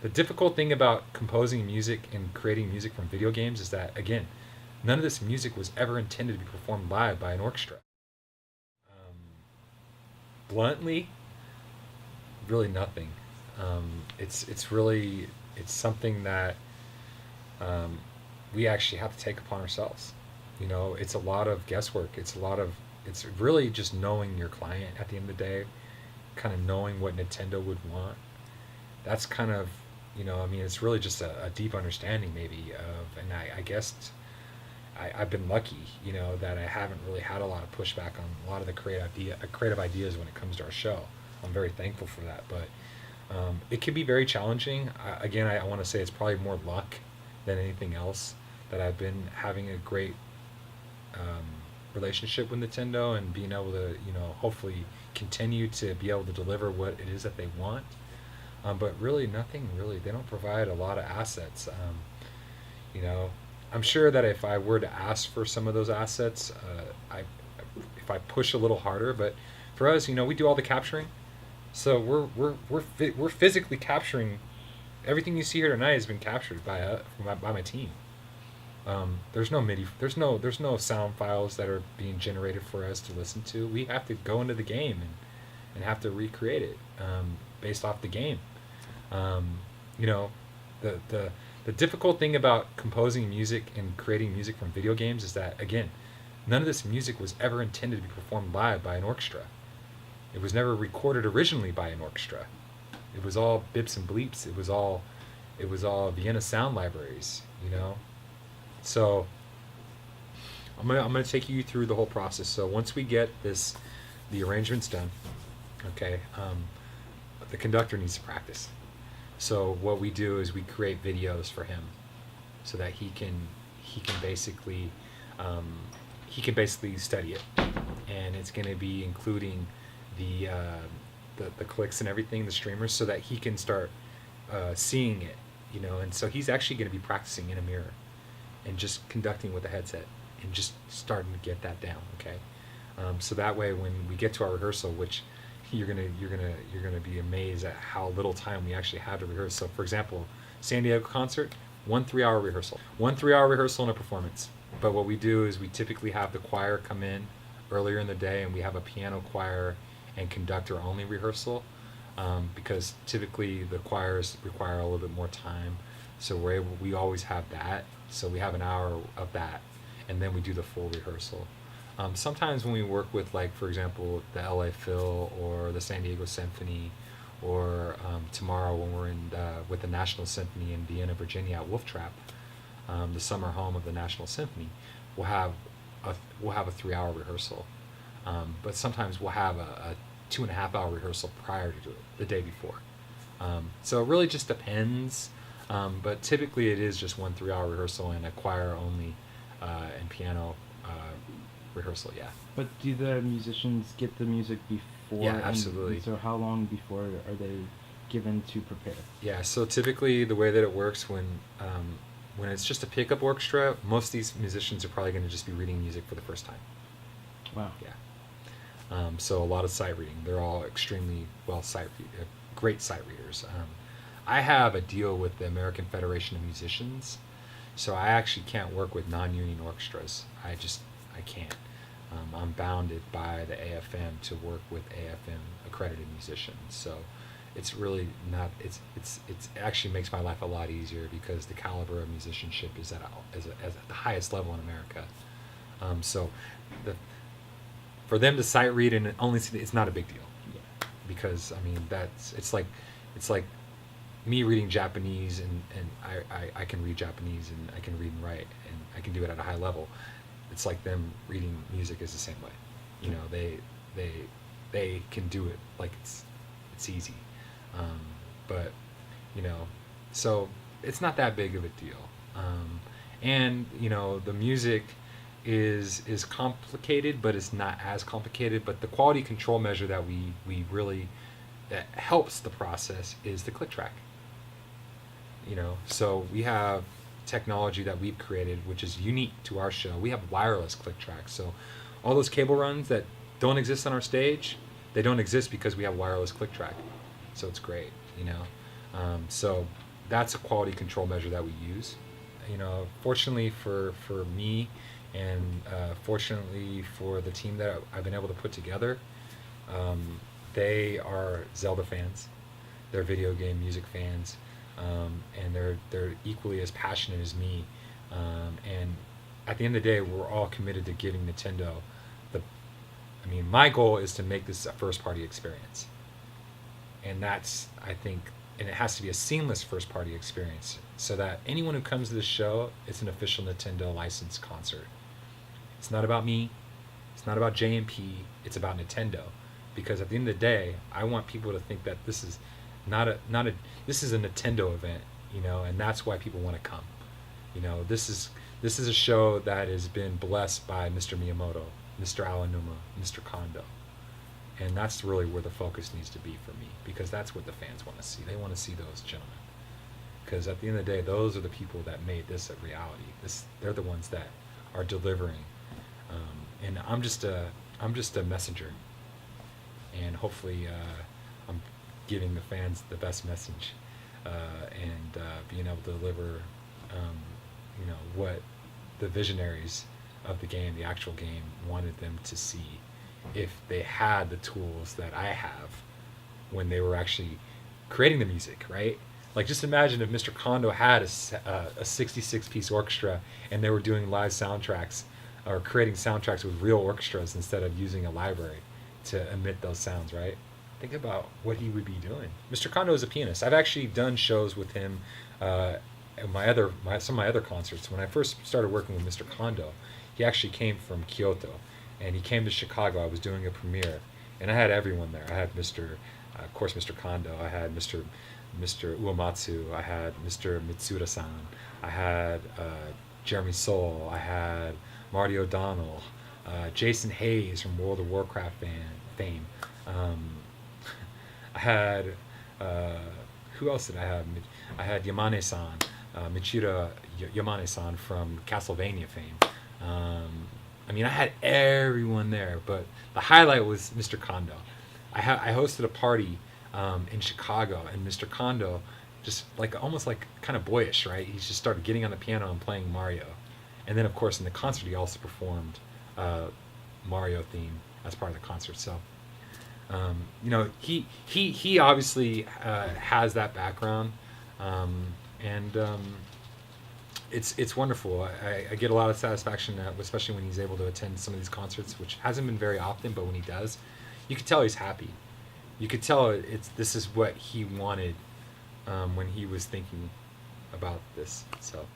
The difficult thing about composing music and creating music from video games is that, again, none of this music was ever intended to be performed live by an orchestra. Um, Bluntly, really nothing. It's really it's something that um, we actually have to take upon ourselves. It's a lot of guesswork. It's really just knowing your client at the end of the day, kind of knowing what Nintendo would want. That's kind of, I mean, it's really just a deep understanding maybe and I guess I've been lucky, that I haven't really had a lot of pushback on a lot of the creative ideas when it comes to our show. I'm very thankful for that, but it can be very challenging. Again, I want to say it's probably more luck than anything else that I've been having a great um, relationship with Nintendo and being able to, hopefully continue to be able to deliver what it is that they want. But really, nothing really. They don't provide a lot of assets. You know, I'm sure that if I were to ask for some of those assets, if I push a little harder, but for us, we do all the capturing, so we're physically capturing everything you see here tonight has been captured by my team. There's no MIDI. There's no sound files that are being generated for us to listen to. We have to go into the game and have to recreate it based off the game. Um, you know, the difficult thing about composing music and creating music from video games is that, again, none of this music was ever intended to be performed live by an orchestra. It was never recorded originally by an orchestra. It was all bips and bleeps. It was all Vienna sound libraries. So I'm gonna take you through the whole process. So once we get the arrangements done, okay, the conductor needs to practice. So what we do is we create videos for him, so that he can basically um, study it, and it's going to be including the, uh, the clicks and everything, the streamers, so that he can start seeing it. And so he's actually going to be practicing in a mirror and just conducting with a headset and just starting to get that down. Okay, so that way when we get to our rehearsal, which you're gonna be amazed at how little time we actually had to rehearse. So, for example, San Diego concert, 1 3 hour rehearsal, 1 3 hour rehearsal and a performance. But what we do is we typically have the choir come in earlier in the day, and we have a piano choir and conductor only rehearsal, because typically the choirs require a little bit more time. So we always have that. So we have an hour of that, and then we do the full rehearsal. Sometimes when we work with, like, for example, the LA Phil or the San Diego Symphony, or tomorrow when we're with the National Symphony in Vienna, Virginia at Wolf Trap, the summer home of the National Symphony, we'll have a 3 hour rehearsal. But sometimes we'll have a 2.5 hour rehearsal prior to it, the day before. So it really just depends. But typically it is just 1 3 hour rehearsal and a choir only and piano rehearsal. Yeah. But do the musicians get the music before? Yeah, absolutely. And so how long before are they given to prepare? Yeah. So typically the way that it works when it's just a pickup orchestra, most of these musicians are probably going to just be reading music for the first time. Wow. Yeah. So a lot of sight reading. They're all extremely great sight readers. I have a deal with the American Federation of Musicians, so I actually can't work with non-union orchestras. I can't. I'm bounded by the AFM to work with AFM accredited musicians. So it's really not. It actually makes my life a lot easier because the caliber of musicianship is at the highest level in America. So the for them to sight read and only see, it's not a big deal, Yeah. because I mean it's like me reading Japanese, and I can read Japanese and I can read and write and I can do it at a high level. It's like them reading music is the same way. They can do it like it's easy. Um, but so it's not that big of a deal. And the music is complicated, but it's not as complicated. But the quality control measure that we really that helps the process is the click track. So we have technology that we've created which is unique to our show. We have wireless click tracks, so all those cable runs that don't exist on our stage, they don't exist because we have wireless click track. So it's great. So that's a quality control measure that we use. Fortunately for me, and fortunately for the team that I've been able to put together, they are Zelda fans. They're video game music fans, and they're equally as passionate as me. And at the end of the day, we're all committed to giving Nintendo the. I mean, my goal is to make this a first-party experience, and that's, I think, and it has to be a seamless first-party experience, so that anyone who comes to the show, it's an official Nintendo licensed concert. It's not about me. It's not about JMP. It's about Nintendo, because at the end of the day, I want people to think that this is this is a Nintendo event, and that's why people want to come. This is a show that has been blessed by Mr. Miyamoto, Mr. Aonuma, Mr. Kondo, and that's really where the focus needs to be for me, because that's what the fans want to see. They want to see those gentlemen, because at the end of the day, those are the people that made this a reality. They're the ones that are delivering, and I'm just a messenger, and hopefully I'm giving the fans the best message, and being able to deliver, what the visionaries of the game, the actual game, wanted them to see if they had the tools that I have when they were actually creating the music, right? Like, just imagine if Mr. Kondo had a 66-piece orchestra and they were doing live soundtracks, or creating soundtracks with real orchestras instead of using a library to emit those sounds, right? Think about what he would be doing. Mr. Kondo is a pianist. I've actually done shows with him at some of my other concerts. When I first started working with Mr. Kondo, he actually came from Kyoto, and he came to Chicago. I was doing a premiere, and I had everyone there. I had of course, Mr. Kondo. I had Mr. Uematsu. I had Mr. Mitsuda-san. I had Jeremy Soule. I had Marty O'Donnell, Jason Hayes from World of Warcraft fame. I had who else did I have? I had Yamane-san, Michiro Yamane-san from Castlevania fame. I had everyone there, but the highlight was Mr. Kondo. I hosted a party in Chicago, and Mr. Kondo, just almost kind of boyish, right? He just started getting on the piano and playing Mario, and then of course in the concert he also performed Mario theme as part of the concert. So he obviously has that background, and it's wonderful. I get a lot of satisfaction, especially when he's able to attend some of these concerts, which hasn't been very often, but when he does, you could tell he's happy. You could tell this is what he wanted when he was thinking about this. So